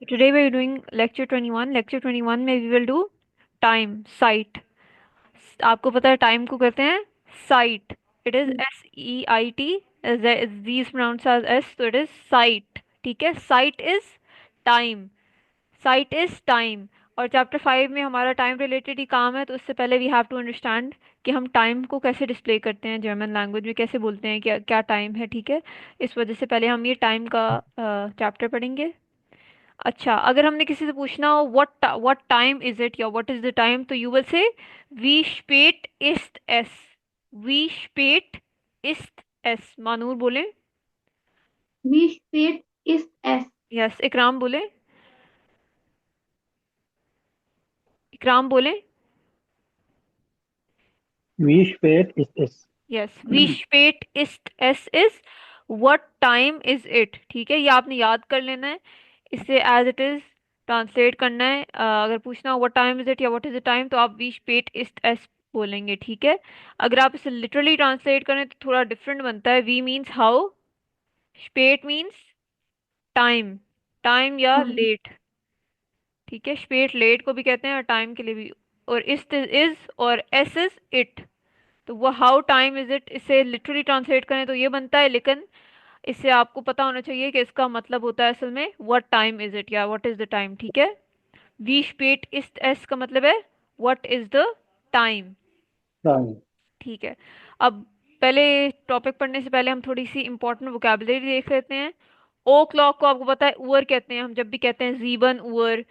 Today we are doing lecture 21. Lecture 21 में we will do time, sight. आपको पता है टाइम को कहते हैं sight. It is SEIT. Z is pronounced as S, so it is sight. ठीक है, sight is time. Sight is time. और चैप्टर 5 में हमारा टाइम रिलेटेड ही काम है, तो उससे पहले वी हैव टू अंडरस्टैंड कि हम टाइम को कैसे डिस्प्ले करते हैं, जर्मन लैंग्वेज में कैसे बोलते हैं, क्या क्या टाइम है। ठीक है, इस वजह से पहले हम ये टाइम का चैप्टर पढ़ेंगे। अच्छा, अगर हमने किसी से पूछना हो व्हाट टाइम इज इट या व्हाट इज द टाइम, तो यू विल से वी स्पेट इस्ट एस। वी स्पेट इस्ट एस। मानूर बोले। Wie spät ist es? Yes, इकराम बोले। इकराम बोले। Wie spät ist es? Yes, वी स्पेट इस्ट एस is what time is it. ठीक है, ये आपने याद कर लेना है, इसे एज इट इज ट्रांसलेट करना है। अगर पूछना हो व्हाट टाइम इज इट या व्हाट इज द टाइम, तो आप वी स्पेट इस्ट एस बोलेंगे। ठीक है, अगर आप इसे लिटरली ट्रांसलेट करें तो थोड़ा डिफरेंट बनता है। वी मीन्स हाउ, स्पेट मीन्स टाइम, टाइम या Hm. लेट। ठीक है, स्पेट लेट को भी कहते हैं और टाइम के लिए भी। और इज और एस इज इट। तो वो हाउ टाइम इज इट, इसे लिटरली ट्रांसलेट करें तो ये बनता है, लेकिन इससे आपको पता होना चाहिए कि इसका मतलब होता है असल में व्हाट टाइम इज इट या व्हाट इज द टाइम। ठीक है, वी स्पेट इस एस का मतलब है what is the time. Time. ठीक है, अब पहले टॉपिक पढ़ने से पहले हम थोड़ी सी इंपॉर्टेंट वोकेबलरी देख लेते हैं। ओ क्लॉक को आपको पता है उअर कहते हैं। हम जब भी कहते हैं जीवन उअर,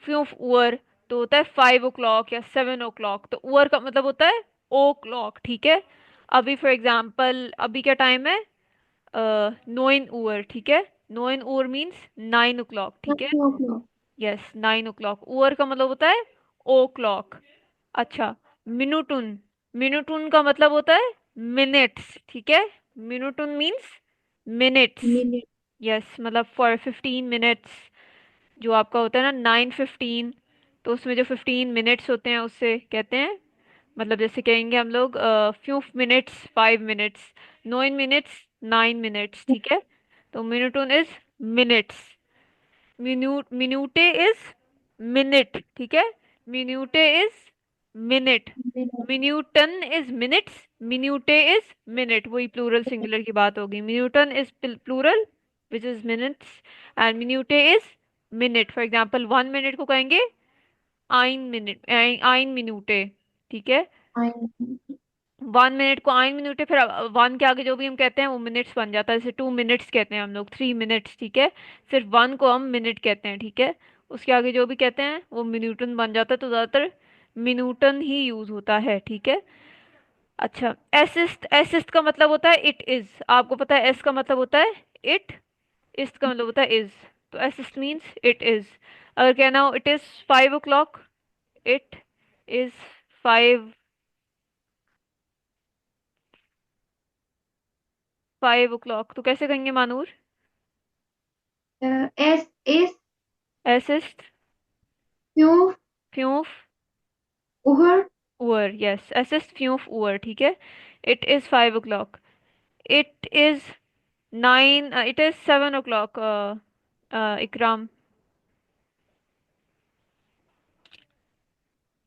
फ्यूफ उअर, तो होता है 5 o'clock या 7 o'clock। तो उअर का मतलब होता है ओ क्लॉक। ठीक है, अभी फॉर एग्जाम्पल अभी क्या टाइम है, 9 उअर। ठीक है, 9 उअर मीन्स 9 o'clock। ठीक है, 9 o'clock. Yes 9 o'clock। उअर का मतलब होता है ओ क्लॉक। अच्छा, मिनुटुन। मिनुटुन का मतलब होता है मिनट्स। ठीक है, मिनुटुन मीन्स मिनट्स। Minute. यस, मतलब फॉर 15 मिनट्स जो आपका होता है ना 9:15, तो उसमें जो 15 मिनट्स होते हैं उससे कहते हैं, मतलब जैसे कहेंगे हम लोग few minutes 5 minutes, 9 minutes 9 minutes. ठीक है, तो मिनुटुन इज मिनट्स। मिन्यूटे इज मिनट। ठीक है, मिन्यूटे इज मिनट। Minute. मिन्यूटन इज मिनट्स, मिन्यूटे इज मिनट। वही प्लूरल सिंगुलर की बात होगी। मिन्यूटन is plural which is minutes, and मिन्यूटे is minute. For example 1 minute को कहेंगे आइन मिनट, आइन मिन्यूटे। ठीक है, Ein. 1 मिनट को आइन मिनट, फिर 1 के आगे जो भी हम कहते हैं वो मिनट्स बन जाता है। जैसे 2 मिनट्स कहते हैं हम लोग, 3 मिनट्स। ठीक है, सिर्फ 1 को हम मिनट कहते हैं। ठीक है, उसके आगे जो भी कहते हैं वो मिन्यूटन बन जाता है, तो ज़्यादातर मिन्यूटन ही यूज होता है। ठीक है, अच्छा, एसिस्ट। एसिस्ट का मतलब होता है इट इज। आपको पता है एस का मतलब होता है इट, इस का मतलब होता है इज। तो एसिस्ट मीन्स इट इज। अगर कहना हो it is 5 o'clock, it is 5 o'clock, तो कैसे कहेंगे मानूर? Es ist एसिस्ट 5 फ्यूफ Uhr. उअर। यस, एसिस्ट फ्यूफ उअर। ठीक है, it is 5 o'clock, it is 9, it is 7 o'clock। Ikram.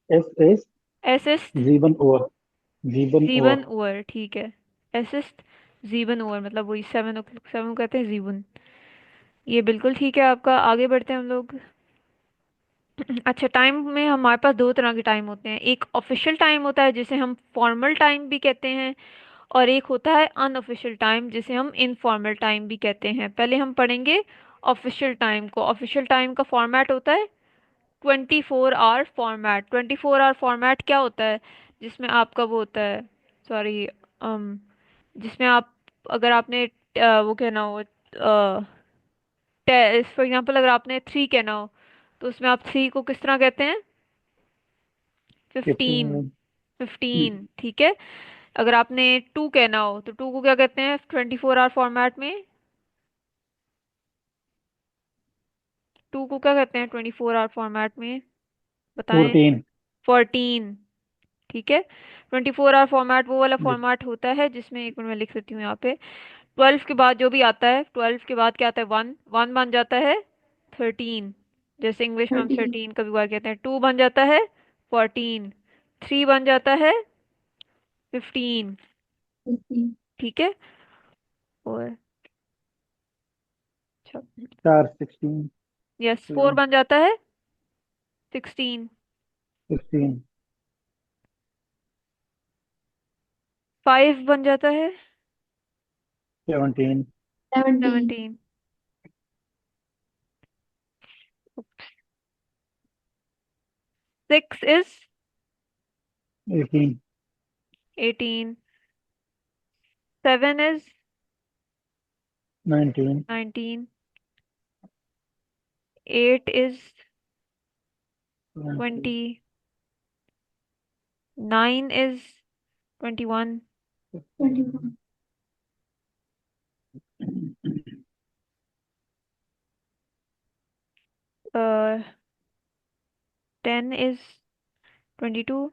Es ist assist 7 Uhr. 7 जीवन Uhr. उअर। ठीक है, एसिस्ट जीवन उअर मतलब वही 7 o'clock, 7 कहते हैं जीवन। ये बिल्कुल ठीक है आपका। आगे बढ़ते हैं हम लोग। अच्छा, टाइम में हमारे पास दो तरह के टाइम होते हैं। एक ऑफिशियल टाइम होता है जिसे हम फॉर्मल टाइम भी कहते हैं, और एक होता है अनऑफिशियल टाइम जिसे हम इनफॉर्मल टाइम भी कहते हैं। पहले हम पढ़ेंगे ऑफिशियल टाइम को। ऑफिशियल टाइम का फॉर्मेट होता है 24 आवर फॉर्मेट। 24 आवर फॉर्मेट क्या होता है, जिसमें आपका वो होता है, सॉरी, जिसमें आप, अगर आपने वो कहना हो, फॉर एग्जांपल अगर आपने 3 कहना हो, तो उसमें आप 3 को किस तरह कहते हैं? 15। 15. 15। ठीक है, अगर आपने 2 कहना हो तो 2 को क्या कहते हैं 24 आवर फॉर्मेट में? 2 को क्या कहते हैं 24 आवर फॉर्मेट में, बताएं? 14. 14। ठीक है, 24 आवर फॉर्मेट वो वाला Yes. फॉर्मेट होता है जिसमें, एक मिनट में लिख लेती हूँ यहाँ पे, 12 के बाद जो भी आता है, 12 के बाद क्या आता है, 1 1 बन जाता है 13, जैसे इंग्लिश में हम 13, 13 कभी बार कहते हैं। 2 बन जाता है 14, 3 बन जाता है 15। 15, ठीक है। और चार 16, यस, 4 7, बन जाता है 16, 16, 5 बन जाता है 17, 17, 17, 6 is 18, 18, 7 is 19, 19, 8 is 20, 20, 9 is 21, 21, 10 is 22,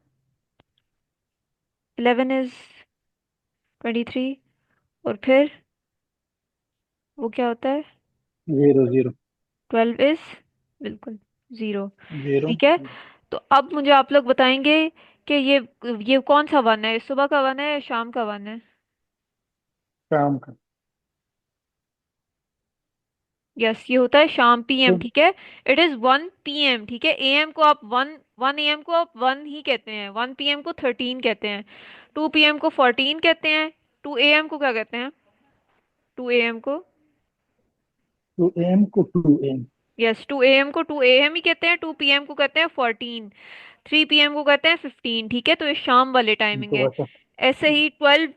11 is 23, और फिर वो क्या होता है, 0, 0, 12 is बिल्कुल 0। 0, ठीक है। तो अब मुझे आप लोग बताएंगे कि ये कौन सा वन है, सुबह का वन है या शाम का वन है। शाम का। यस, ये होता है शाम पीएम। तो ठीक है। It is 1 PM। ठीक है। एएम को आप 1 AM को आप 1 ही कहते हैं, 1 PM को 13 कहते हैं, 2 PM को 14 कहते हैं, 2 AM को क्या कहते हैं, 2 AM को, 2 AM को 2 AM। यस, 2 AM को 2 AM ही कहते हैं, 2 PM को कहते हैं 14, 3 PM को कहते हैं 15। ठीक है। तो ये शाम वाले टाइमिंग तो है। बस ऐसे ही 12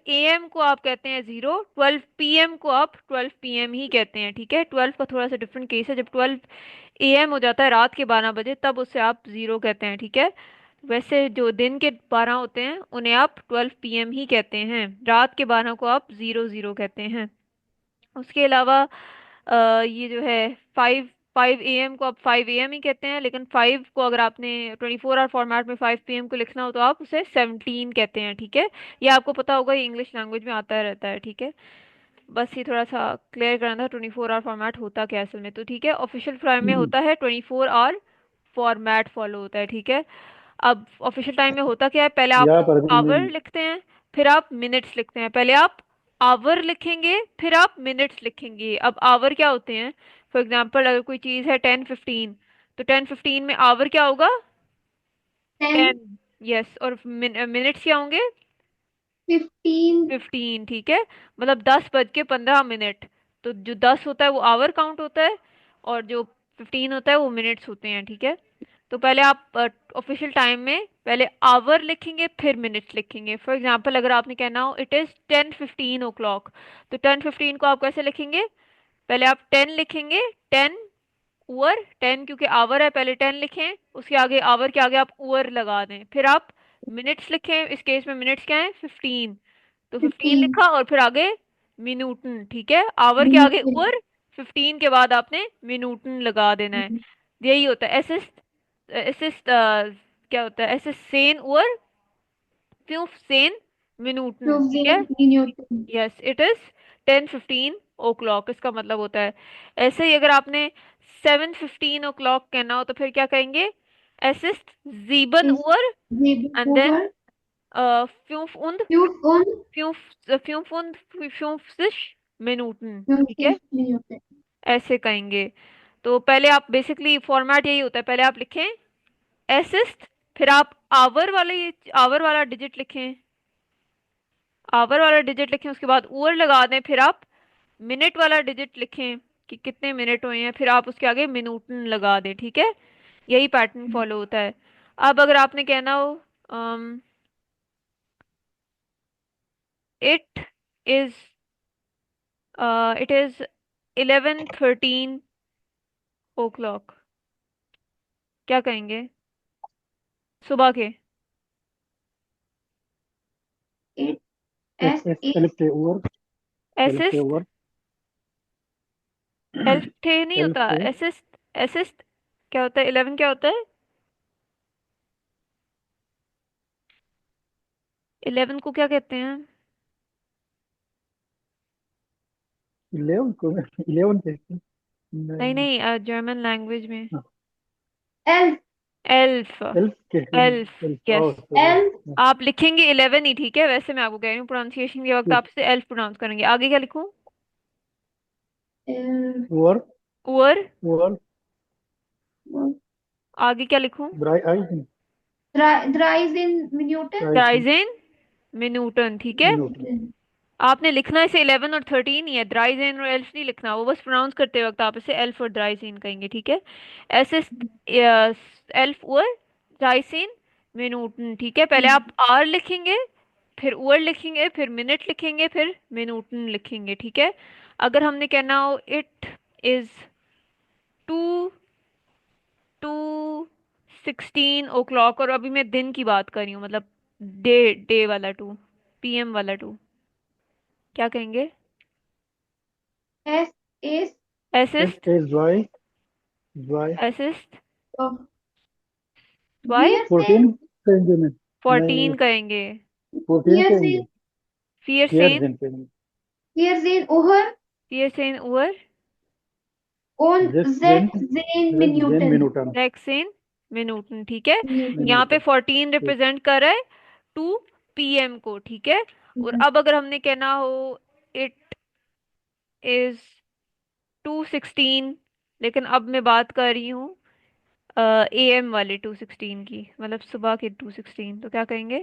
AM को आप कहते हैं 0, 12 PM को आप 12 PM ही कहते हैं। ठीक है। 12 का थोड़ा सा डिफरेंट केस है, जब 12 AM हो जाता है रात के 12 बजे, तब उसे आप 0 कहते हैं। ठीक है। वैसे जो दिन के 12 होते हैं उन्हें आप 12 PM ही कहते हैं, रात के 12 को आप 00 कहते हैं। उसके अलावा ये जो है 5 5 AM को आप 5 AM ही कहते हैं, लेकिन 5 को अगर आपने 24 आवर फॉर्मेट में 5 PM को लिखना हो तो आप उसे 17 कहते हैं। ठीक है। ये आपको पता होगा, ये इंग्लिश लैंग्वेज में आता रहता है। ठीक है। बस ये थोड़ा सा क्लियर करना था, 24 आवर फॉर्मेट होता क्या है असल में। तो ठीक है, ऑफिशियल टाइम में होता है 24 आवर फॉर्मेट फॉलो होता है। ठीक है। अब ऑफिशियल टाइम में होता क्या है, पहले आप यहाँ पर भी आवर लिखते हैं, फिर आप मिनट्स लिखते हैं। पहले आप आवर लिखेंगे, फिर आप मिनट्स लिखेंगे। अब आवर क्या होते हैं, फॉर एग्जांपल अगर कोई चीज़ है 10:15, तो 10:15 में आवर क्या होगा, 10, 10। यस, और मिनट्स क्या होंगे, 15, 15। ठीक है। मतलब 10:15। तो जो 10 होता है वो आवर काउंट होता है, और जो 15 होता है वो मिनट्स होते हैं। ठीक है। तो पहले आप ऑफिशियल टाइम में पहले आवर लिखेंगे, फिर मिनट्स लिखेंगे। फॉर एग्जांपल अगर आपने कहना हो इट इज 10:15 o'clock, तो 10:15 को आप कैसे लिखेंगे, पहले आप 10 लिखेंगे, 10 ओवर 10, क्योंकि आवर है, पहले 10 लिखें, उसके आगे आवर के आगे आप ओवर लगा दें, फिर आप मिनट्स लिखें। इस केस में मिनट्स क्या है, 15, तो 15 15, लिखा और फिर आगे मिनूटन। ठीक है। आवर के आगे minute, ओवर, 15 के बाद आपने मिनूटन लगा देना है। यही होता है एसिस्ट, एसिस्ट क्या होता है, एसिस्ट सेन ओवर फ्यूफ सेन मिनूटन। ठीक है। Frozen minute, yes, it is 10:15 o'clock, इसका मतलब होता है। ऐसे ही अगर आपने 7:15 o'clock कहना हो तो फिर क्या कहेंगे, एसिस्ट जीबन is ओवर, zebra एंड देन over, फ्यूफ उंद, you on, फ्यूफ फ्यूफ उंद, फ्यूफ मिनूटन। you ठीक है। say minute, ऐसे कहेंगे। तो पहले आप बेसिकली फॉर्मेट यही होता है, पहले आप लिखें एसिस्ट, फिर आप आवर वाला डिजिट लिखें, आवर वाला डिजिट लिखें, उसके बाद ओवर लगा दें, फिर आप मिनट वाला डिजिट लिखें कि कितने मिनट हुए हैं, फिर आप उसके आगे मिनूटन लगा दें। ठीक है। यही पैटर्न फॉलो होता है। अब अगर आपने कहना हो it is it is 11:13 o'clock, क्या कहेंगे, सुबह के। it, S S S is L के ओवर, एल के एसिस्ट, ओवर, एल्फ थे नहीं एल होता, के एसिस्ट, एसिस्ट क्या होता है, 11 क्या होता है, 11 को क्या कहते हैं, 11 को 11 कहते हैं। नहीं नहीं, जर्मन लैंग्वेज में। Elf elf. एल्फ के एल्फ। Elf yes. एल्फ आप लिखेंगे 11 ही, ठीक है, वैसे मैं आपको कह रही हूँ प्रोनाउंसिएशन के वक्त आप इसे एल्फ प्रोनाउंस करेंगे। आगे क्या लिखूं? वर उअर। वर आगे क्या लिखूं? Dry eye द्राइज in newton right ड्राइजेन मिनूटन, ठीक है। नोट आपने लिखना इसे 11 और 13 ही है, द्राइजेन और एल्फ नहीं लिखना, वो बस प्रोनाउंस करते वक्त आप इसे एल्फ और द्राइजेन कहेंगे, ठीक है। ऐसे एल्फ उअर द्राइसेन मिनूटन, ठीक है। पहले आप आर लिखेंगे, फिर उअर लिखेंगे, फिर मिनट लिखेंगे, फिर मिनूटन लिखेंगे, ठीक है। अगर हमने कहना हो it is to to 16 o'clock, और अभी मैं दिन की बात कर रही हूँ, मतलब डे डे वाला टू, पीएम वाला टू, क्या कहेंगे? एस एस एस एसिस्ट। एस वाई एसिस्ट। वाई हियर से 14 कहेंगे में नहीं 14 कहेंगे। 14 हियर से कहेंगे फियर हियर सेन। देन कहेंगे हियर से ओहर फियर सेन उअर। ऑन जेस जेड जेन जेन जेन न्यूटन मिनूटन जैक्सेन मिनूटन, ठीक है। न्यूटन यहाँ पे मिनूटन 14 रिप्रेजेंट कर रहा है टू पीएम को, ठीक है। और अब अगर हमने कहना हो इट इज 2:16, लेकिन अब मैं बात कर रही हूँ एएम वाले 2:16 की, मतलब सुबह के 2:16, तो क्या कहेंगे?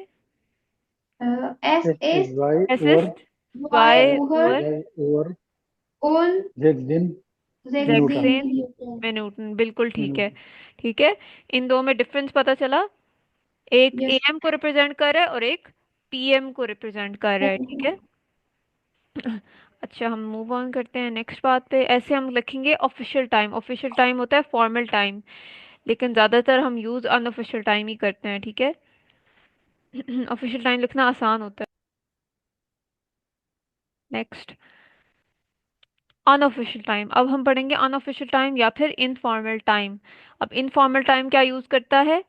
एस एस एस एस वाई ओवर एसिस्ट। वाई वाई ओहर उअर वाई ओवर ऑन जेस जेन जेड जेन मिनूटन जैक्सेन न्यूटन मिनूटन, बिल्कुल ठीक है। मिनूटन ठीक है, इन दो में डिफरेंस पता चला, एक यस एएम को रिप्रेजेंट कर रहा है और एक पीएम को रिप्रेजेंट कर रहा है, ठीक है। अच्छा, हम मूव ऑन करते हैं नेक्स्ट बात पे। ऐसे हम लिखेंगे ऑफिशियल टाइम। ऑफिशियल टाइम होता है फॉर्मल टाइम, लेकिन ज्यादातर हम यूज अनऑफिशियल टाइम ही करते हैं, ठीक है। ऑफिशियल टाइम लिखना आसान होता है। Next, unofficial time. अब हम पढ़ेंगे अनऑफिशियल टाइम या फिर इनफॉर्मल टाइम। अब इनफॉर्मल टाइम क्या यूज करता है?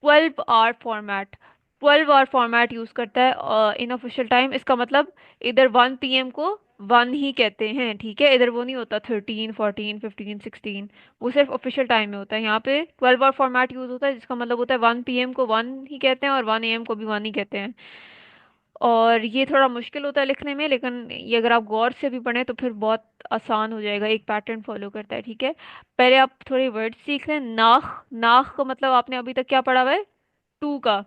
12 hour format. 12 hour format use करता है इन ऑफिशियल टाइम। इसका मतलब इधर 1 पीएम को 1 ही कहते हैं, ठीक है। इधर वो नहीं होता 13 14 15 16, वो सिर्फ ऑफिशियल टाइम में होता है। यहाँ पे 12 आवर फॉर्मेट यूज होता है, जिसका मतलब होता है 1 पीएम को 1 ही कहते हैं और 1 एएम को भी 1 ही कहते हैं। और ये थोड़ा मुश्किल होता है लिखने में, लेकिन ये अगर आप गौर से भी पढ़ें तो फिर बहुत आसान हो जाएगा, एक पैटर्न फॉलो करता है, ठीक है। पहले आप थोड़े वर्ड सीख लें। नाख। नाख का मतलब आपने अभी तक क्या पढ़ा हुआ है? टू का।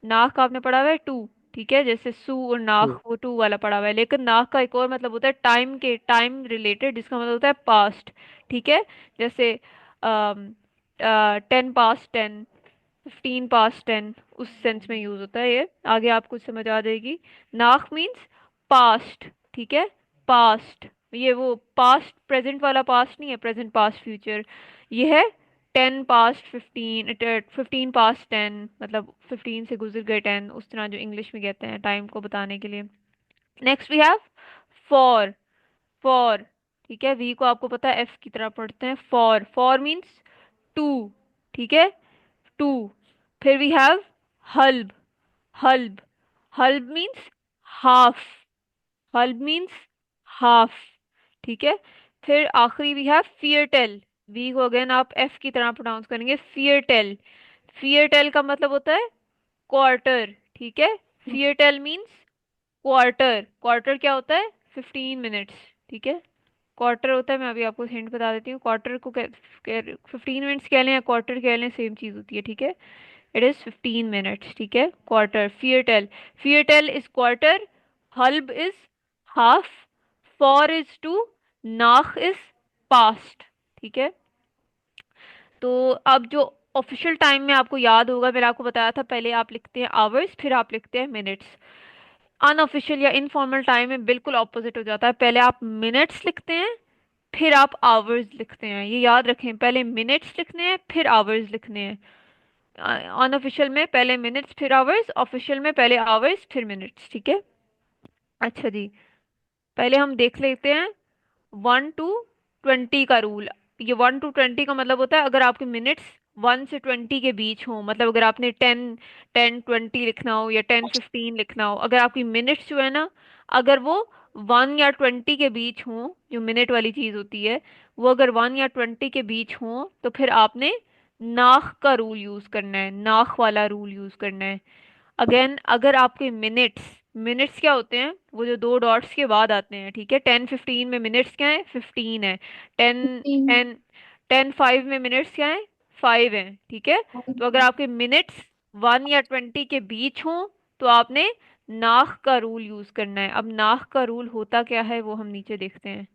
नाक का आपने पढ़ा हुआ है टू, ठीक है। जैसे सू और नाक, वो टू वाला पढ़ा हुआ है। लेकिन नाक का एक और मतलब होता है टाइम के, टाइम रिलेटेड, जिसका मतलब होता है पास्ट, ठीक है। जैसे 10 पास्ट 10, 15 पास्ट 10, उस सेंस में यूज होता है ये। आगे आपको समझ आ जाएगी। नाक मीन्स पास्ट, ठीक है। पास्ट, ये वो पास्ट प्रेजेंट वाला पास्ट नहीं है, प्रेजेंट पास्ट फ्यूचर। ये है 10 पास्ट 15, 15 पास्ट 10, मतलब 15 से गुजर गए 10, उस तरह जो इंग्लिश में कहते हैं टाइम को बताने के लिए। नेक्स्ट वी हैव फॉर। फॉर, ठीक है, वी को आपको पता है एफ की तरह पढ़ते हैं। फॉर, फॉर मीन्स टू, ठीक है, टू। फिर वी हैव हल्ब। हल्ब, हल्ब मीन्स हाफ। हल्ब मीन्स हाफ, ठीक है। फिर आखिरी वी हैव फियरटेल। वी को अगेन आप एफ की तरह प्रोनाउंस करेंगे, फियरटेल। फियरटेल का मतलब होता है क्वार्टर, ठीक है। फियरटेल मीन्स क्वार्टर। क्वार्टर क्या होता है? 15 मिनट्स, ठीक है। क्वार्टर होता है, मैं अभी आपको हिंट बता देती हूँ, क्वार्टर को 15 मिनट्स कह लें या क्वार्टर कह लें, सेम चीज होती है, ठीक है। इट इज 15 मिनट्स, ठीक है। क्वार्टर, फियरटेल। फियरटेल इज क्वार्टर, हल्ब इज हाफ, फॉर इज टू, नाख इज पास्ट, ठीक है। तो अब जो ऑफिशियल टाइम में आपको याद होगा, मैंने आपको बताया था, पहले आप लिखते हैं आवर्स, फिर आप लिखते हैं मिनट्स। अनऑफिशियल या इनफॉर्मल टाइम में बिल्कुल ऑपोजिट हो जाता है, पहले आप मिनट्स लिखते हैं, फिर आप आवर्स लिखते हैं। ये याद रखें, पहले मिनट्स लिखने हैं, फिर आवर्स लिखने हैं। अनऑफिशियल में पहले मिनट्स फिर आवर्स, ऑफिशियल में पहले आवर्स फिर मिनट्स, ठीक है। अच्छा जी, पहले हम देख लेते हैं 1 to 20 का रूल। ये 1 to 20 का मतलब होता है अगर आपके मिनट्स 1 से 20 के बीच हो, मतलब अगर आपने 10 10 20 लिखना हो या 10 15 लिखना हो, अगर आपकी मिनट्स जो है ना, अगर वो 1 या 20 के बीच हो, जो मिनट वाली चीज होती है, वो अगर 1 या 20 के बीच हो तो फिर आपने नाख का रूल यूज करना है, नाख वाला रूल यूज करना है। अगेन अगर आपके मिनट्स, मिनट्स क्या होते हैं, वो जो दो डॉट्स के बाद आते हैं, ठीक है, 10 15 में मिनट्स क्या है, 15 है। टेन 15 टेन 10 5 में मिनट्स क्या है, 5 है, ठीक है। तो अगर आपके मिनट्स 1 या 20 के बीच हों तो आपने नाख का रूल यूज करना है। अब नाख का रूल होता क्या है वो हम नीचे देखते हैं।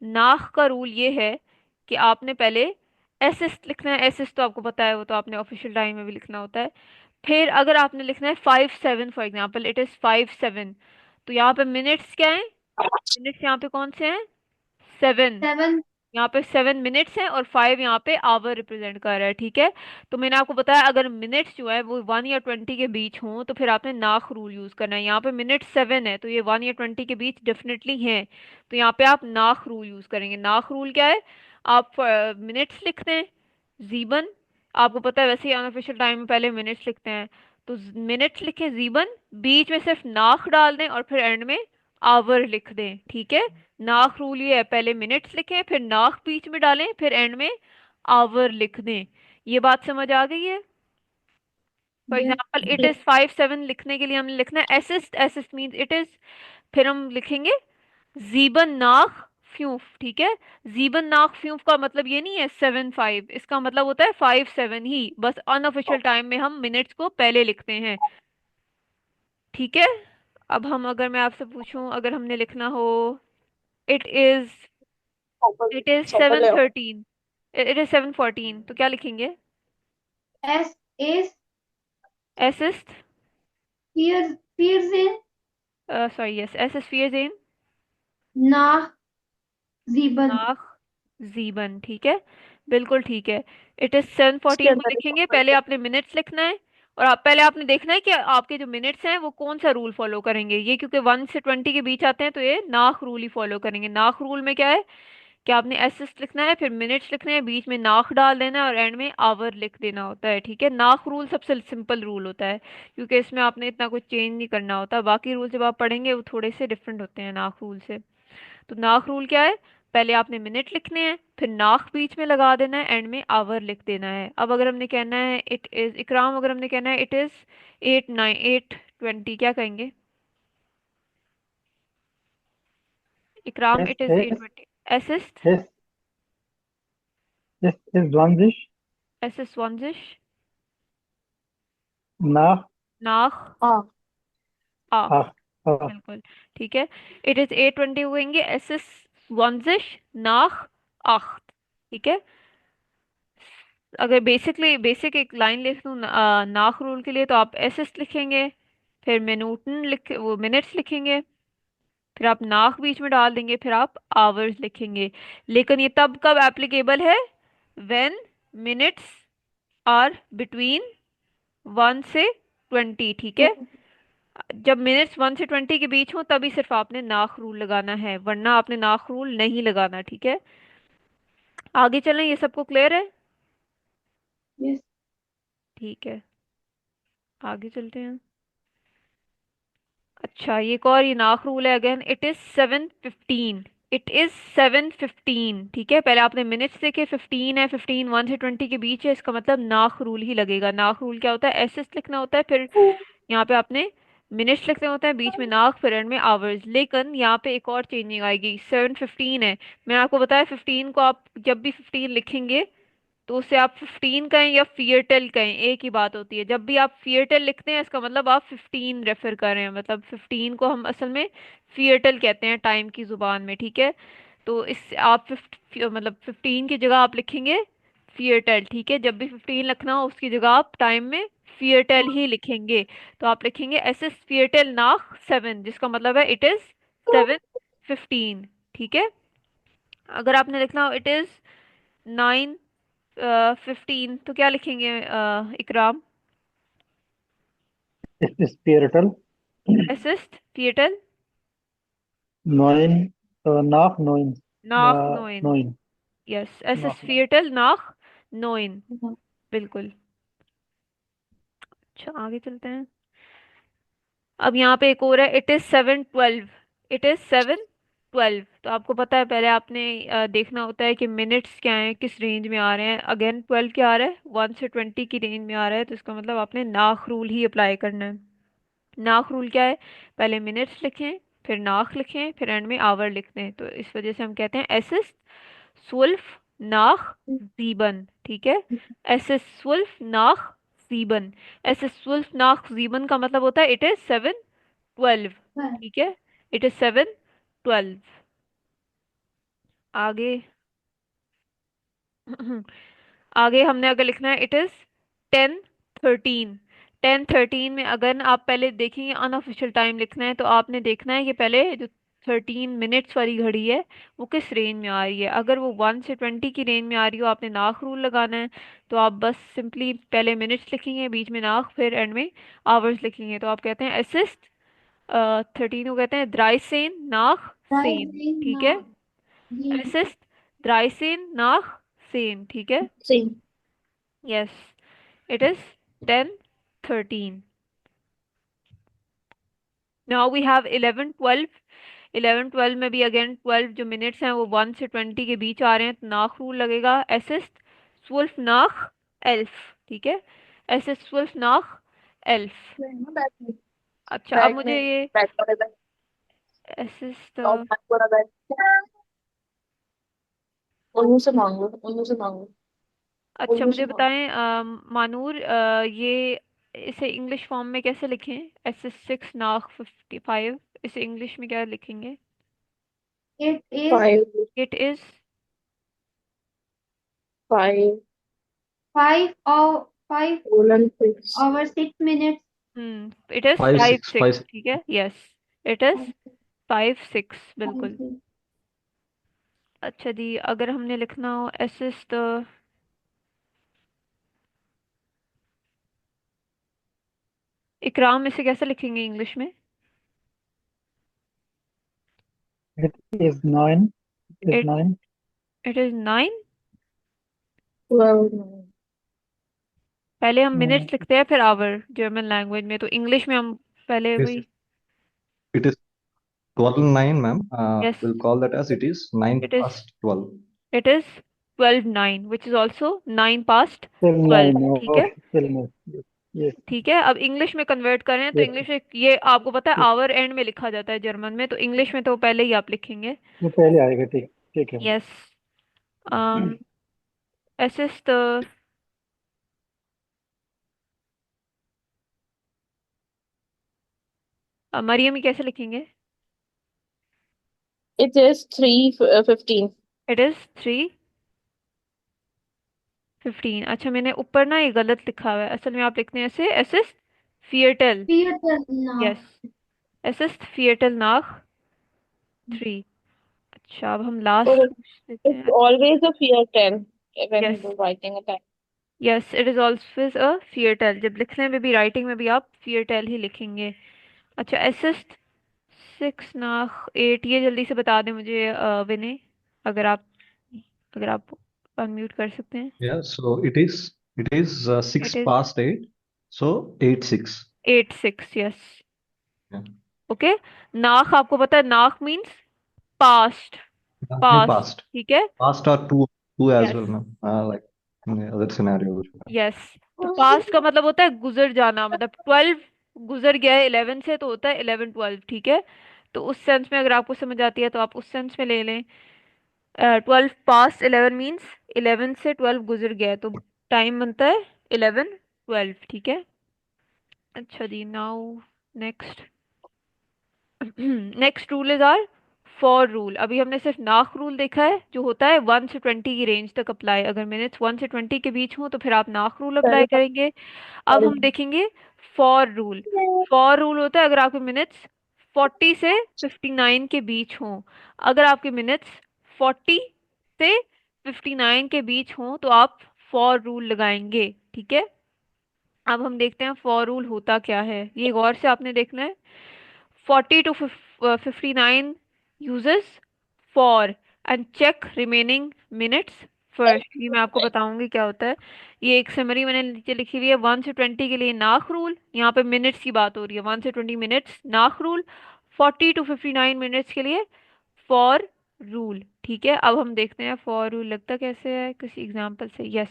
नाख का रूल ये है कि आपने पहले एसिस्ट लिखना है। एसिस्ट तो आपको पता है, वो तो आपने ऑफिशियल टाइम में भी लिखना होता है। फिर अगर आपने लिखना है 5 7, फॉर एग्जाम्पल इट इज 5 7, तो यहाँ पे मिनट्स क्या है, मिनट्स यहाँ पे कौन से हैं, 7। 7 यहाँ पे 7 मिनट्स हैं और 5 यहाँ पे आवर रिप्रेजेंट कर रहा है, ठीक है। तो मैंने आपको बताया अगर मिनट्स जो है वो 1 या 20 के बीच हों तो फिर आपने नाख रूल यूज करना है। यहाँ पे मिनट 7 है तो ये 1 या 20 के बीच डेफिनेटली है, तो यहाँ पे आप नाख रूल यूज करेंगे। नाख रूल क्या है, आप मिनट्स लिखते हैं, जीबन, आपको पता है वैसे ही अनऑफिशियल टाइम में पहले मिनट्स लिखते हैं, तो मिनट्स लिखें जीबन, बीच में सिर्फ नाख डाल दें और फिर एंड में आवर लिख दें, ठीक है। नाक रूल ये है, पहले मिनट्स लिखें, फिर नाक बीच में डालें, फिर एंड में आवर लिख दें। ये बात समझ आ गई है। For yes example it is 5 7 लिखने के लिए हमने लिखना है assist, assist means it is, फिर हम लिखेंगे जीबन नाक फ्यूफ, ठीक है। जीबन नाक फ्यूफ का मतलब ये नहीं है 7 5, इसका मतलब होता है 5 7 ही, बस अनऑफिशियल टाइम में हम मिनट्स को पहले लिखते हैं, ठीक है। अब हम, अगर मैं आपसे पूछूं, अगर हमने लिखना हो it is, it is 7 13, it is 7 14, तो क्या लिखेंगे, एस इज एसिस्ट, फियर्स इन सॉरी यस, एस एस फियर्स इन ना जीबन नाख जीबन, ठीक है, बिल्कुल ठीक है। इट इज 7 14 को लिखेंगे, पहले आपने मिनट्स लिखना है और आप पहले आपने देखना है कि आपके जो मिनट्स हैं वो कौन सा रूल फॉलो करेंगे। ये क्योंकि 1 से 20 के बीच आते हैं तो ये नाख रूल ही फॉलो करेंगे। नाख रूल में क्या है कि आपने एसिस्ट लिखना है, फिर मिनट्स लिखने हैं, बीच में नाख डाल देना है और एंड में आवर लिख देना होता है, ठीक है। नाख रूल सबसे सिंपल रूल होता है क्योंकि इसमें आपने इतना कुछ चेंज नहीं करना होता। बाकी रूल जब आप पढ़ेंगे वो थोड़े से डिफरेंट होते हैं नाख रूल से। तो नाख रूल क्या है, पहले आपने मिनट लिखने हैं, फिर नाख बीच में लगा देना है, एंड में आवर लिख देना है। अब अगर हमने कहना है इट इज इकराम, अगर हमने कहना है इट इज 8 9 8 20, क्या कहेंगे Ikram, S it is eight S twenty एसिस्ट, S S is 20 एसिस्ट वंजिश, nach नाख आख, ach ach बिल्कुल ठीक है। इट इज 8 20 होंगे, एस एस वंजिश नाख आख्त, ठीक है। अगर बेसिकली बेसिक एक लाइन लिख दूं नाख रूल के लिए, तो आप एस एस लिखेंगे, फिर मिनूटन लिख, वो मिनट्स लिखेंगे, फिर आप नाख बीच में डाल देंगे, फिर आप आवर्स लिखेंगे। लेकिन ये तब कब एप्लीकेबल है, व्हेन मिनट्स आर बिटवीन 1 से 20, ठीक है। जब मिनट्स 1 से 20 के बीच हो तभी सिर्फ आपने नाख रूल लगाना है, वरना आपने नाख रूल नहीं लगाना, ठीक है। आगे चलें, ये सबको क्लियर है, यस ठीक है, आगे चलते हैं। अच्छा, ये एक और ये नाख रूल है again, it is 7 15, it is 7 15, ठीक है। पहले आपने मिनट्स देखे, 15 है, 15 1 से 20 के बीच है, इसका मतलब नाख रूल ही लगेगा। नाख रूल क्या होता है, एसेस लिखना होता है, फिर यहाँ पे आपने मिनट्स लिखने होते हैं, बीच में नाक, फिर एंड में आवर्स। लेकिन यहाँ पे एक और चेंजिंग आएगी, 7 15 है, मैंने आपको बताया 15 को आप जब भी 15 लिखेंगे तो उसे आप 15 कहें या फियरटेल कहें, एक ही बात होती है। जब भी आप फियरटेल लिखते हैं इसका मतलब आप 15 रेफर कर रहे हैं, मतलब 15 को हम असल में फियरटेल कहते हैं टाइम की जुबान में, ठीक है। तो इस आप मतलब 15 की जगह आप लिखेंगे फियरटेल, ठीक है। जब भी 15 लिखना हो उसकी जगह आप टाइम में फियरटेल ही लिखेंगे। तो आप लिखेंगे एस एस फियरटेल नाक 7, जिसका मतलब है इट इज 7 15, ठीक है। अगर आपने लिखना हो इट इज 9 15, तो क्या लिखेंगे इकराम, ist spirital असिस्ट थिएटर 9 nach 9 नाख नोइन, 9 यस nach असिस्ट 9 थिएटर नाख नोइन, बिल्कुल। अच्छा आगे चलते हैं। अब यहाँ पे एक और है, इट इज 7:12। It is 7:12। तो आपको पता है, पहले आपने देखना होता है कि मिनट्स क्या हैं, किस रेंज में आ रहे हैं। अगेन 12 क्या आ रहा है, 1 से 20 की रेंज में आ रहा है, तो इसका मतलब आपने नाख रूल ही अप्लाई करना है। नाख रूल क्या है, पहले मिनट्स लिखें, फिर नाख लिखें, फिर एंड में आवर लिखते हैं। तो इस वजह से हम कहते हैं एस एस स्वुल्फ नाख जीबन, ठीक है। एस एस स्वुल्फ नाख जीबन। एस एस स्वुल्फ नाख जीबन का मतलब होता है इट इज 7:12, हाँ, ठीक है। It is 7:12। आगे आगे हमने अगर लिखना है, इट इज 10:13। 10:13 में अगर आप पहले देखेंगे, अनऑफिशियल टाइम लिखना है तो आपने देखना है कि पहले जो 13 मिनट्स वाली घड़ी है वो किस रेंज में आ रही है। अगर वो 1 से 20 की रेंज में आ रही हो, आपने नाक रूल लगाना है। तो आप बस सिंपली पहले मिनट्स लिखेंगे, बीच में नाक, फिर एंड में आवर्स लिखेंगे। तो आप कहते हैं असिस्ट 13 को कहते हैं द्राइसेन नाक सेन, राइजिंग ठीक ना है। जी असिस्ट द्राइसेन नाक सेन, ठीक है। Same. Yes, it is 10:13. Now we have 11:12। 11:12 में भी अगेन 12 जो मिनट्स हैं वो 1 से 20 के बीच आ रहे हैं, तो नाक रूल लगेगा। एसिस्ट स्वुल्फ नाक एल्फ, ठीक है। एसिस्ट स्वुल्फ नाक एल्फ। No, back में अच्छा, अब बैग मुझे में ये बैग पर बैग एसिस्ट, टॉप बैग पर बैग उन्हीं से मांगो अच्छा उन्हीं से मुझे मांगो बताएं मानूर, ये इसे इंग्लिश फॉर्म में कैसे लिखें। एसिस्ट 6 नाक 55, इसे इंग्लिश में क्या लिखेंगे। It is 5 it is 5 5 colon 6 hour 6 minutes it is five five six six five ठीक है, यस। इट इज 5:06 बिल्कुल। अच्छा जी, अगर हमने लिखना हो असिस्ट, इकराम, इसे कैसे लिखेंगे इंग्लिश में। It is 9. It is it 9. It is 9। 12 पहले हम Mm, मिनट्स लिखते हैं, फिर आवर जर्मन लैंग्वेज में, तो इंग्लिश में हम पहले Yes, वही। it is 12:09, ma'am. Yes, We'll call that as it is 9 it is past 12. It is 12:09 which is also 9 past still 12, 9. ठीक है। Okay, still 9. Yes, yes, ठीक है, अब इंग्लिश में कन्वर्ट करें तो yes, इंग्लिश में ये आपको पता है yes. आवर एंड में लिखा जाता है जर्मन में, तो इंग्लिश में तो पहले ही आप लिखेंगे। ये पहले आएगा, ठीक ठीक है। यस, असिस्ट, मरियम, ये कैसे लिखेंगे। It is 3:15 it is 3:15। अच्छा, मैंने ऊपर ना ये गलत लिखा हुआ है, असल में आप लिखते हैं ऐसे, असिस्ट फिएटल। theater now यस, असिस्ट फिएटल नाख 3। अच्छा, अब हम so लास्ट पूछ लेते it's हैं। always a fear 10 when yes, you're writing a time yes, it is always a फिएटल। जब लिखने में भी, राइटिंग में भी आप फिएटल ही लिखेंगे। अच्छा, असिस्ट 6 नाख 8, ये जल्दी से बता दें मुझे विनय, अगर आप अगर आप अनम्यूट कर सकते हैं। Yeah, so it is it 6 is past 8. So 8:06. 8:06, yes. Yeah. Okay, नाख आपको पता है, नाख means past. Yeah, past, past. ठीक है। Past or two as yes, well, ma'am. Like in the other scenario. Yes, तो पास्ट का मतलब होता है गुजर जाना, मतलब 12 गुजर गया है 11 से, तो होता है 11:12, ठीक है। तो उस सेंस में अगर आपको समझ आती है तो आप उस सेंस में ले लें। 12 पास्ट 11 मीन्स 11 से 12 गुजर गया है, तो टाइम बनता है 11:12, ठीक है। अच्छा जी, now next. Next rule is आर फॉर रूल। अभी हमने सिर्फ नाक रूल देखा है, जो होता है 1 से 20 की रेंज तक अप्लाई। अगर मिनट्स 1 से 20 के बीच हो तो फिर आप नाक रूल अप्लाई करेंगे। अब हम देखेंगे फॉर रूल। फॉर रूल होता है अगर आपके मिनट्स 40 से 59 के बीच हों। अगर आपके मिनट्स 40 से 59 के बीच हों तो आप फॉर रूल लगाएंगे, ठीक है। अब हम देखते हैं फॉर रूल होता क्या है, ये गौर से आपने देखना है। 40 to 59 uses for and check remaining minutes firstly मैं आपको बताऊंगी क्या होता है। ये एक समरी मैंने नीचे लिखी हुई है, 1 से 20 के लिए नाक रूल, यहाँ पे मिनट्स की बात हो रही है, 1 से 20 मिनट्स नाक रूल, 40 to 59 मिनट्स के लिए फॉर रूल। ठीक है, अब हम देखते हैं फॉर रूल लगता कैसे है किसी एग्जांपल से। यस,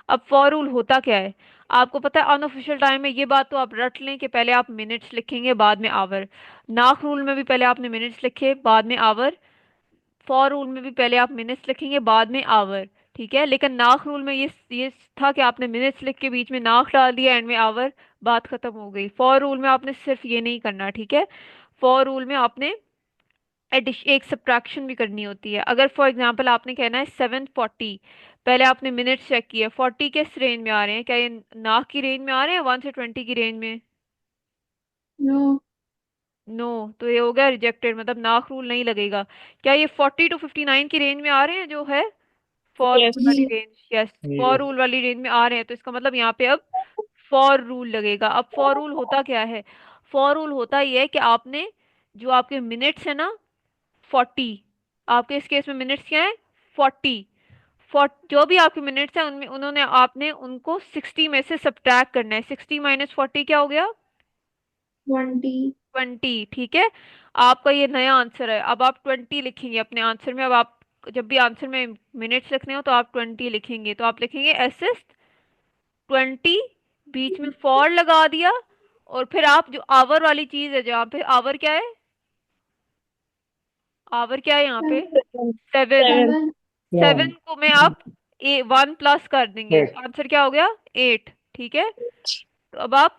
अब फॉर रूल होता क्या है, आपको पता है अनऑफिशियल टाइम में ये बात तो आप रट लें कि पहले आप मिनट्स लिखेंगे बाद में आवर। नाक रूल में भी पहले आपने मिनट्स लिखे बाद में आवर, फॉर रूल में भी पहले आप मिनट्स लिखेंगे बाद में आवर। ठीक है, लेकिन नाक रूल में ये था कि आपने मिनट्स लिख के बीच में नाक डाल दिया, एंड में आवर, बात खत्म हो गई। फॉर रूल में आपने सिर्फ ये नहीं करना, ठीक है। फॉर रूल में आपने एक सब्ट्रैक्शन भी करनी होती है। अगर फॉर एग्जांपल आपने कहना है 740, पहले आपने मिनट्स चेक किया, 40 किस रेंज में आ रहे हैं, क्या ये नाक की रेंज में आ रहे हैं 1 से 20 की रेंज में? नो। नो, तो ये हो गया रिजेक्टेड, मतलब नाक रूल नहीं लगेगा। क्या ये 40 to 59 की रेंज में आ रहे हैं जो है फॉर Yes. रूल वाली जी। रेंज? यस, फॉर ये रूल वाली रेंज में आ रहे हैं, तो इसका मतलब यहाँ पे अब फॉर रूल लगेगा। अब फॉर रूल होता क्या है, फॉर रूल होता ये है कि आपने जो आपके मिनट्स है ना 40, आपके इस केस में मिनट्स क्या है 40, जो भी आपके मिनट्स हैं उनमें उन्होंने आपने उनको 60 में से सब्ट्रैक्ट करना है। 60 - 40 क्या हो गया? 20। 20। ठीक है, आपका ये नया आंसर है, अब आप 20 लिखेंगे अपने आंसर में। अब आप जब भी आंसर में मिनट्स लिखने हो तो आप 20 लिखेंगे, तो आप लिखेंगे असिस्ट 20, बीच में फॉर लगा दिया, और फिर आप जो आवर वाली चीज है जहाँ पे आवर क्या है, आवर क्या है यहाँ पे 7, 7. 7 7 को में आप 1 प्लस कर देंगे, 8 आंसर क्या हो गया 8। ठीक है, तो अब आप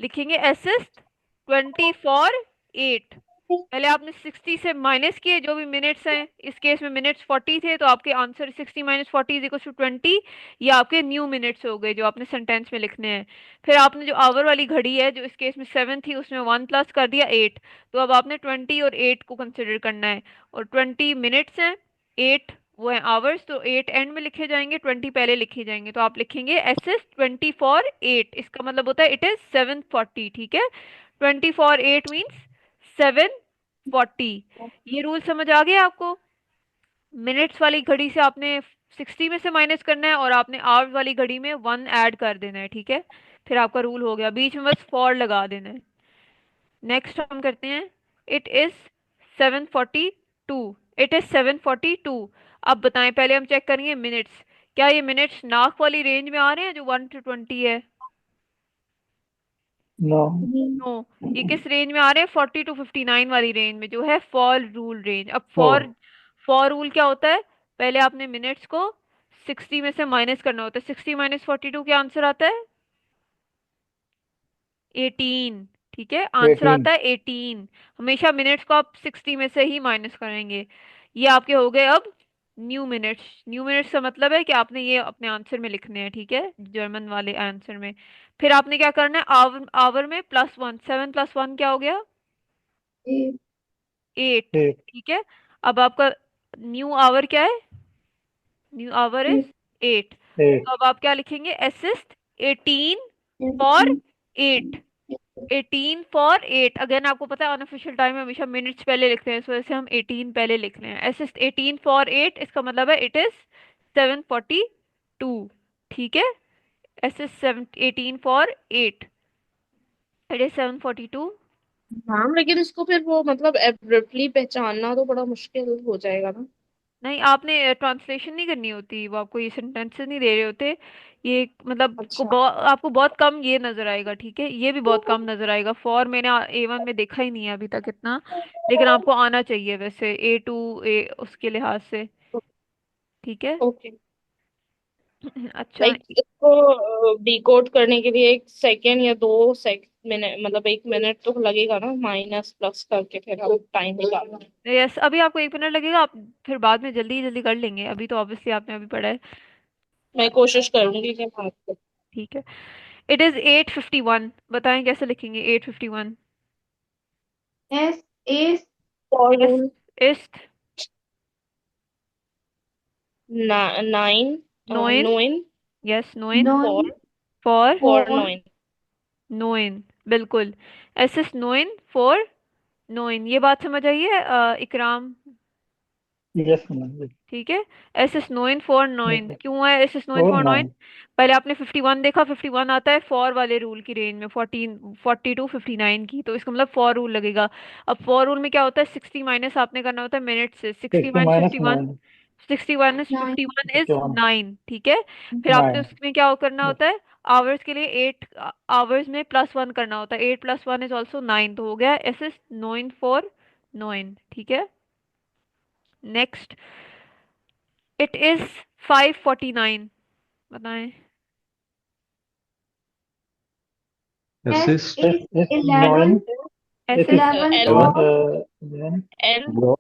लिखेंगे असिस्ट 20 for 8। पहले आपने 60 से माइनस किए जो भी मिनट्स हैं, इस केस में मिनट्स 40 थे, तो आपके आंसर 60 - 40 = 20, ये आपके न्यू मिनट्स हो गए जो आपने सेंटेंस में लिखने हैं। फिर आपने जो आवर वाली घड़ी है जो इस केस में 7 थी उसमें 1 प्लस कर दिया 8, तो अब आपने 20 और 8 को कंसिडर करना है, और 20 मिनट्स हैं, 8 वो है आवर्स, तो 8 एंड में लिखे जाएंगे, 20 पहले लिखे जाएंगे, तो आप लिखेंगे असिस्ट 20 for 8, इसका मतलब होता है इट इज 740। ठीक है, 20 for 8 मीन्स 740। ये रूल समझ आ गया आपको? मिनट्स वाली घड़ी से आपने 60 में से माइनस करना है, और आपने आवर्स वाली घड़ी में 1 ऐड कर देना है। ठीक है, फिर आपका रूल हो गया, बीच में बस फॉर लगा देना है। नेक्स्ट हम करते हैं, इट इज 742, इट इज 742। अब बताएं, पहले हम चेक करेंगे मिनट्स, क्या ये मिनट्स नाक वाली रेंज में आ रहे हैं जो 1 to 20 है? नो नो, ये किस रेंज में आ रहे हैं 40 to 59 वाली रेंज में जो है फॉर रूल रेंज। अब फोर फॉर रूल क्या होता है, पहले आपने मिनट्स को 60 में से माइनस करना होता है, 60 - 42 क्या आंसर आता है 18। ठीक है, आंसर 18 आता है 18। हमेशा मिनट्स को आप 60 में से ही माइनस करेंगे। ये आपके हो गए अब न्यू मिनट्स। न्यू मिनट्स का मतलब है कि आपने ये अपने आंसर में लिखने हैं, ठीक है, जर्मन वाले आंसर में। फिर आपने क्या करना है, आवर आवर में +1, 7 + 1 क्या हो गया 8। 8। 8 ठीक है, अब आपका न्यू आवर क्या है, न्यू आवर इज 8। 8 तो अब आप क्या लिखेंगे, असिस्ट 18 for 8, 18 for 8। अगेन आपको पता है अनऑफिशियल टाइम में हमेशा मिनट्स पहले लिखते हैं, इस वजह से हम 18 पहले लिख रहे हैं। असिस्ट 18 for 8, इसका मतलब है इट इज 742। ठीक है, असिस्ट 18 for 8, इट इज 742। हाँ, लेकिन इसको फिर वो मतलब एब्रप्टली पहचानना तो बड़ा मुश्किल हो जाएगा ना। नहीं, आपने ट्रांसलेशन नहीं करनी होती, वो आपको ये सेंटेंसेस नहीं दे रहे होते, ये मतलब अच्छा। आपको बहुत कम ये नजर आएगा। ठीक है, ये भी बहुत कम नजर आएगा, फॉर मैंने A1 में देखा ही नहीं है अभी तक इतना, लेकिन आपको आना चाहिए वैसे A2 उसके लिहाज से। ठीक है। ओके। अच्छा, लाइक इसको डिकोड करने के लिए 1 सेकेंड या 2 मिनट, मतलब 1 मिनट तो लगेगा ना, माइनस प्लस करके फिर हम टाइम निकालना। यस, अभी आपको 1 मिनट लगेगा, आप फिर बाद में जल्दी जल्दी कर लेंगे, अभी तो ऑब्वियसली आपने अभी पढ़ा है। मैं कोशिश करूंगी कि बात करूं। ठीक है, इट इज 851, बताएं कैसे लिखेंगे 851? एस एस फॉर यस, रूल इस्ट 9, नोइन, नोइन यस नोइन, नॉन फॉर फॉर फॉर फोर 9। नोइन, बिल्कुल, एस एस नोइन फॉर नोइन। ये बात समझ आई है इकराम? Yes, ma'am. Yes. ठीक है। एस इज नोइन फॉर नोइन, Okay. क्यों है एस इज नोइन Four फॉर नोइन? nine. पहले आपने 51 देखा, 51 आता है फॉर वाले रूल की रेंज में, 40 टू 59 की, तो इसका मतलब फॉर रूल लगेगा। अब फॉर रूल में क्या होता है, 60 माइनस आपने करना होता है मिनट से, 60 60 minus minus 51, nine. 60 minus nine, 51 is 51. 9, ठीक है। फिर आपने 9. उसमें क्या करना Yes. होता है, आवर्स के लिए 8 आवर्स में +1 करना होता है, 8 + 1 इज ऑल्सो 9, तो हो गया एस इज नोइन फॉर नोइन, ठीक है। नेक्स्ट, इट इज 5:49, बताएं। S Assist is Is 11, 9. S It is is eleven L seven for then L four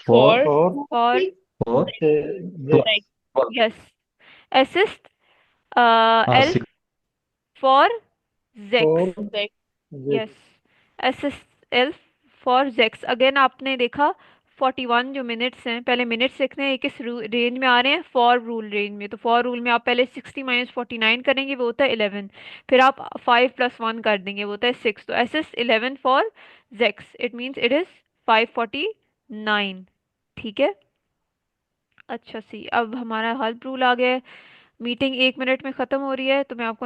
for four for फॉर six, four so yes. like four yes, एस इज एल six फॉर जेक्स, For like yes. यस, एस इज एल फॉर जेक्स। अगेन आपने देखा 41 जो मिनट्स हैं, पहले मिनट्स लिखने हैं, ये किस रेंज में आ रहे हैं, फॉर रूल रेंज में, तो फॉर रूल में आप पहले 60 माइनस 49 करेंगे, वो होता है 11, फिर आप 5 + 1 कर देंगे, वो होता है 6, तो एस इज 11 फॉर जेक्स, इट मीन्स इट इज 5:49, ठीक है। अच्छा सी, अब हमारा हेल्प रूल आ गया है। मीटिंग 1 मिनट में ख़त्म हो रही है, तो मैं आपको